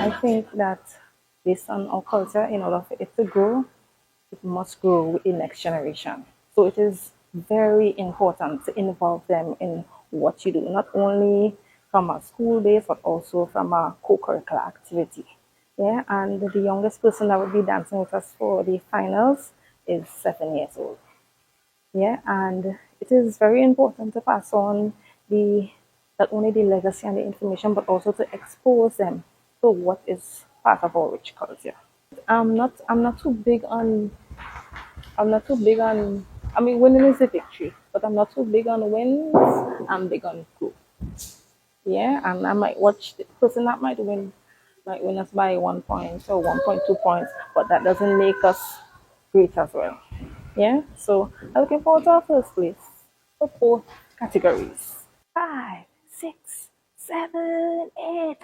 I think that based on our culture, in order for it to grow, it must grow with the next generation. So it is very important to involve them in what you do, not only from a school base, but also from a co-curricular activity. Yeah, and the youngest person that would be dancing with us for the finals is 7 years old. Yeah, and it is very important to pass on the not only the legacy and the information, but also to expose them to what is part of our rich culture. I'm not too big on, I mean, winning is a victory, but I'm not too big on wins. I'm big on growth. Yeah, and I might watch the person that might win us by 1 point or 1.2 points, but that doesn't make us great as well. Yeah, so I'm looking forward to our first place for both categories. 5, 6, 7, 8.